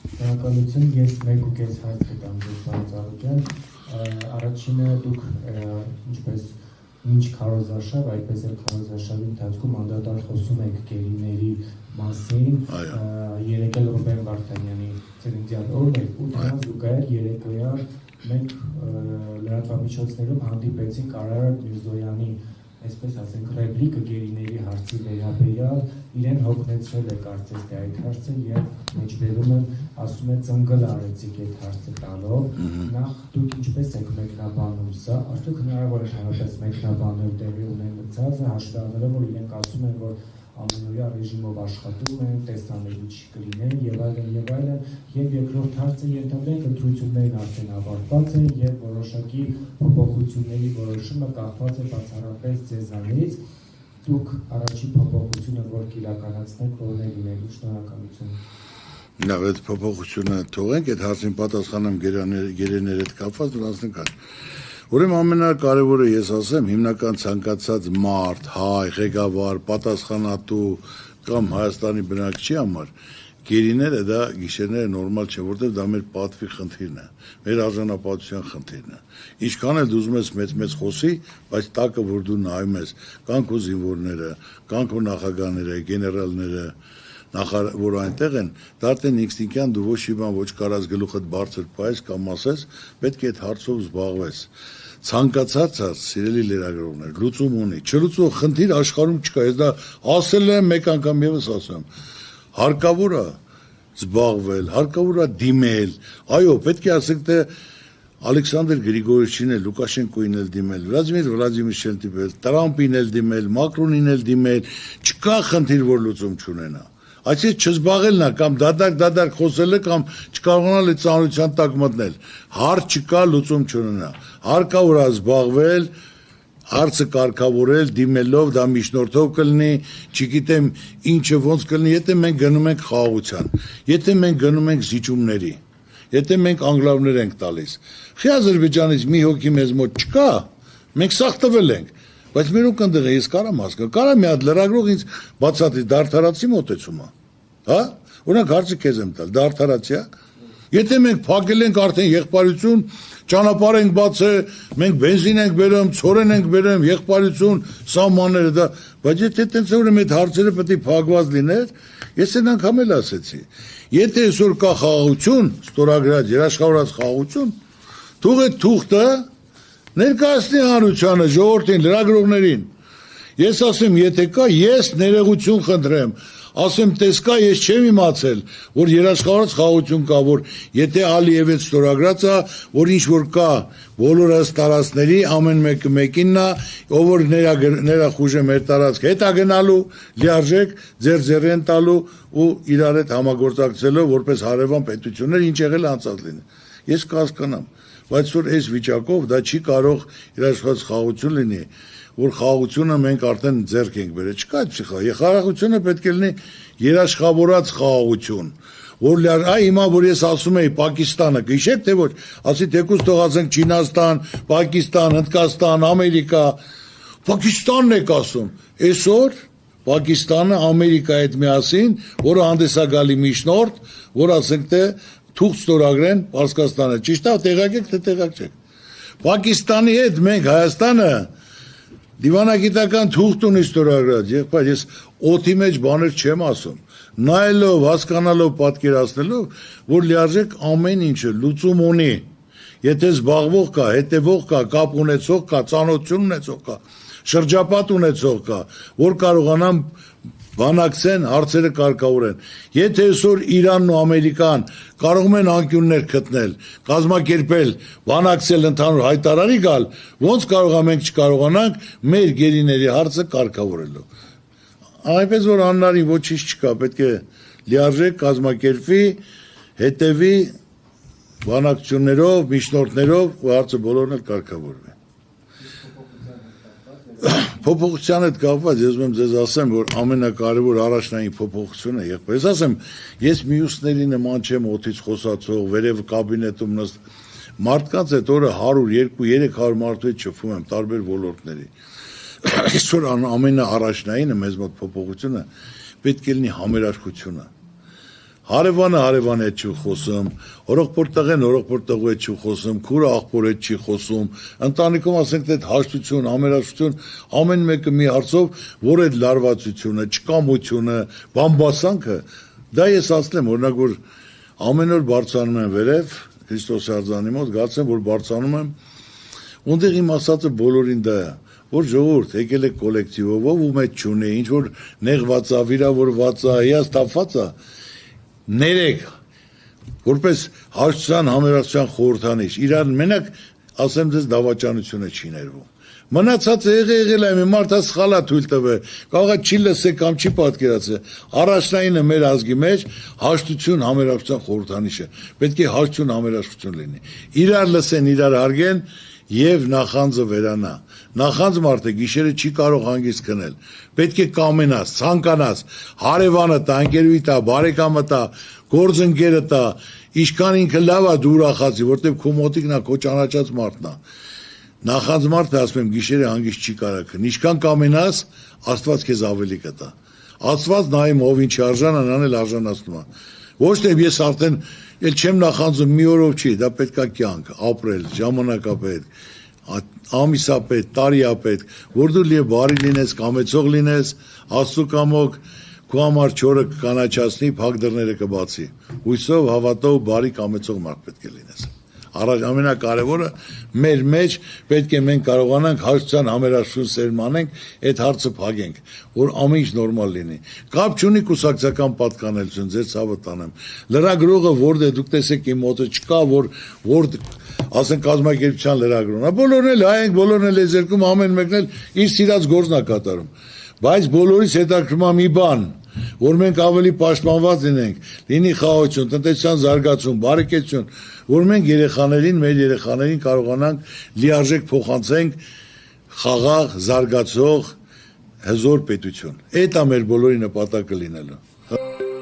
Շնորհակալություն, ես 1.5 հարց կտամ ձեզ Ծառուկյան, առաջինը դուք ինչպես մինչ քարոզարշավ, այդպես էլ քարոզարշավի ընթացքում անդադար խոսում եք գերիների մասին, երեկ էլ Ռուբեն Վարդանյանի ծննդյան օրն էր, ու դրան զուգահեռ երեկոյան մենք լրատվամիջոցներում հանդիպեցինք Արարատ Միրզոյանի, այսպես ասենք, ռեպլիկը գերիների հարցի վերաբերյալ, իրեն հոգնեցրել է կարծես թե այդ հարցը եւ մեջբերում եմ ասում է ծնգլ արեցիք այդ հարցը տալով, նախ դուք ինչպես եք մեկնաբանում սա, արդյոք հնարավոր է հանրապես մեկնաբանել տեղի ունեցածը, հաշվի առնելով, որ իրենք ասում են, որ ամենօրյա ռեժիմով աշխատում են, տեսանելի չկլինեն եւ այլն, եւ երկրորդ հարցը ենթադրենք ընտրություններն արդեն ավարտված են եւ որոշակի փոփոխությունների որոշումը կախված է բացառապես ձեզանից, դուք առաջին փոփոխությունը որ կիրականացնեք, որն է լինելու, շնորհակալություն։ Լավ, այդ փոփոխությունը թողենք, այդ հարցին պատասխանեմ գերիների հետ կապված, դրանցնենք այլ։ Ուրեմն ամենակարևորը ես ասեմ, հիմնական ցանկացած մարդ, հայ, ղեկավար, պատասխանատու կամ Հայաստանի բնակչի համար գերիները դա գիշերները նորմալ չէ, որտեղ դա մեր պատվի խնդիրն է, մեր արժանապատվության խնդիրն է։ Ինչքան էլ դու ուզում ես մեծ խոսի, բայց տակը որ դու նայում ես, կան քո զինվորները, կան քո նախագահները, գեներալները, որ այնտեղ են, դա արդեն ինստինկտիվ դու ոչ մի բան ոչ կարաս գլուխդ բարձր պայես կամ ասես, պետք է այդ հարցով զբաղվես։ Ցանկացած սիրելի լրագրողներ, լուծում ունի, չլուծող խնդիր աշխարհում չկա, ես դա ասել եմ մեկ անգամ եւս ասեմ։ Հարկավոր է զբաղվել, հարկավոր է դիմել, այո, պետք է ասենք թե Ալեքսանդր Գրիգորիչին էլ, Լուկաշենկոին էլ դիմել, Վլադիմիր Վլադիմիրչին դիմել, Տրամպին էլ դիմել, Մակրոնին էլ դիմել, չկա խնդիր, որ լուծում չունենա։ Այսինքն չզբաղելն է կամ դադար խոսելը կամ չկարողանալ այդ ծանրության տակ մտնել։ Հարց չկա, լուծում չունենա։ Հարկավոր է զբաղվել, հարցը կարգավորել, դիմելով, դա միջնորդով կլինի, չգիտեմ ինչը ոնց կլինի, եթե մենք գնում ենք խաղաղության, եթե մենք գնում ենք զիջումների, եթե մենք անգլավներ ենք տալիս։ Խի Ադրբեջանից մի հոգի մեզ մոտ չկա, մենք սաղ տվել ենք, բայց մերոք ընդեղ ես կարամ հասկանալ, կարա մի հատ լրագրող ինձ բացատրի դարդարացի մոտեցումը, հա? Օրինակ հարցը քեզ եմ տալ, դարդարացի, հա? Եթե մենք փակել ենք արդեն եղբայրություն, ճանապարհ ենք բացել, մենք բենզին ենք բերում, ցորեն ենք բերում, եղբայրություն, սահմանները դա, բայց եթե տենց ուրեմն այդ հարցերը պետք է փակված լիներ, ես այն անգամ էլ ասեցի։ Եթե այսօր կա խաղաղություն, ստորագրած, երաշխավորած խաղաղություն, թող այդ թուղթը ներկայացնի հանրությանը, ժողովրդին, լրագրողներին։ Ես ասեմ, եթե կա, ես ներողություն խնդրեմ, ասեմ, տես կա, ես չեմ իմացել, որ երաշխավորած խաղաղություն կա, որ եթե Ալիևից ստորագրած է, որ ինչ որ կա, բոլոր տարածքների ամեն մեկը մեկինն է, ով որ ներախուժ է մեր տարածքը հետ է գնալու, լիարժեք ձեր տալու ու իրար հետ համագործակցելով որպես հարևան պետություններ, ինչ եղել անցած լինի։ Ես կհասկանամ, բայց որ այս վիճակով դա չի կարող երաշխավորած խաղաղություն լինի, որ խաղաղությունը մենք արդեն ձեռք ենք բերել, չկա այդպիսի խաղաղություն, խաղաղությունը պետք է լինի երաշխավորած խաղաղություն, որ հիմա որ ես ասում եի Պակիստանը, գիշեք թե ոչ, ասի թեկուզ թողածենք Չինաստան, Պակիստան, Հնդկաստան, Ամերիկա, Պակիստանն եք ասում, այսօր Պակիստանը Ամերիկայի հետ միասին, որը հանդես է գալի միջնորդ, որ ասենք թե թուղթ ստորագրեն Պարսկաստանը, ճիշտ է, տեղակ եք թե տեղակ չեք։ Պակիստանի հետ մենք Հայաստանը դիվանագիտական թուղթ ունի ստորագրած, եղբայր, ես օդի մեջ բաներ չեմ ասում, նայելով, հասկանալով, պատկերացնելով, որ լիարժեք ամեն ինչը լուծում ունի, եթե զբաղվող կա, հետևող կա, կապ ունեցող կա, ծանոթություն ունեցող կա, շրջապատ ունեցող կա, որ կարողանան բանակցեն, հարցերը կարգավորեն։ Եթե այսօր Իրանն ու Ամերիկան կարող են անկյուններ գտնել, կազմակերպել, բանակցել, ընդհանուր հայտարարի գալ, ոնց կարող ենք չկարողանանք մեր գերիների հարցը կարգավորելու։ Այնպես որ աննարին ոչինչ չկա, պետք է լիարժեք կազմակերպվի, հետևի բանակցություններով, միջնորդներով ու հարցը բոլորն էլ կարգավորվի։ Փոփոխության հետ կապված ես ում ձեզ ասեմ, որ ամենակարևոր առաջնային փոփոխությունը եղբայր։ Ես ասեմ, ես մյուսների նման չեմ օդից խոսացող, վերև կաբինետում նստ մարդկանց այդ օրը 100, 200, 300 մարդու հետ շփվում եմ տարբեր ոլորտների։ Այսօր ամենաառաջնայինը մեզ մոտ փոփոխությունը պետք է լինի համերաշխությունը։ Հարևանը հարևանի հետ չի խոսում, օրողպորտեղեն օրողպորտեղու հետ չի խոսում, քուրը աղբոր հետ չի խոսում, ընտանիքում ասենք թե հաշտություն, ամերաշտություն, ամեն մեկը մի հարցով, որ այդ լարվածությունը, չկամությունը, բամբասանքը, դա ես ասեմ, օրինակ որ ամեն օր բարձրանում եմ վերև, Քրիստոս արձանի մոտ, գացեմ, որ բարձրանում եմ, ունդեղ իմ ասածը բոլորին դա է, որ ժողովուրդ եկել է կոլեկտիվով, ով ում հետ չունի, ինչ որ նեղված է, վիրավորված է, հիասթափված է, ներեք, որպես հաշտության համերաշխության խորհրդանիշ, իրար մենակ ասեմ ձեզ դավաճանությունը չի ներվում։ Մնացածը եղել է, մի մարդը սխալ է թույլ տվել, կարող է չի լսել կամ չի պատկերացել։ Առաջնայինը մեր ազգի մեջ հաշտություն համերաշխության խորհրդանիշը։ Պետք է հաշտություն համերաշխություն լինի։ Իրար լսեն, իրար հարգեն եւ նախանձը վերանա։ Նախանձ մարդը գիշերը չի կարող հանգիստ քնել։ Պետք է կամենաս, ցանկանաս, հարևանը տա, ընկերուհի տա, բարեկամը տա, գործընկերը տա, ինչքան ինքը լավ է դու ուրախացի, որտեղ քո մոտիկն է, քո ճանաչած մարդն է։ Նախանձ մարդը ասում եմ գիշերը հանգիստ չի կարող քնել։ Ինչքան կամենաս, Աստված քեզ ավելի կտա։ Աստված նայում ով ինչ արժան անել արժանացնում է։ Ոչ թե ես արդեն էլ չեմ նախանձում մի օրով չի, դա պետքա կյանք, ապրել, ժամանակապետք, ամիսապետ, տարիապետ, որ դու լիև բարի լինես, կամեցող լինես, Աստծո կամոք քո համար չորը կանաչացնի, փակ դռները կբացի։ Հույսով, հավատով, բարի կամեցող մարդ պետք է լինես։ Առաջ ամենակարևորը մեր մեջ պետք է մենք կարողանանք հաշտության համերաշխություն սերմանենք, այդ հարցը փակենք, որ ամեն ինչ նորմալ լինի։ Կապ չունի կուսակցական պատկանելություն, ձեր ցավը տանեմ։ Լրագրողը որտե դուք տեսեք իմ մոտը չկա, որ ասենք կազմակերպության լրագրողն է, բոլորն էլ հայ ենք, բոլորն էլ եզերքում ամեն մեկն էլ իր սիրած գործն է կատարում։ Բայց բոլորից հետաքրքրում է մի բան, որ մենք ավելի պաշտպանված լինենք, լինի խաղաղություն, տնտեսության զարգացում, բարեկեցություն, որ մենք երեխաներին, մեր երեխաներին կարողանանք լիարժեք փոխանցենք խաղաղ, զարգացող, հզոր պետություն։ Այդ է մեր բոլորի նպատակը լինելու։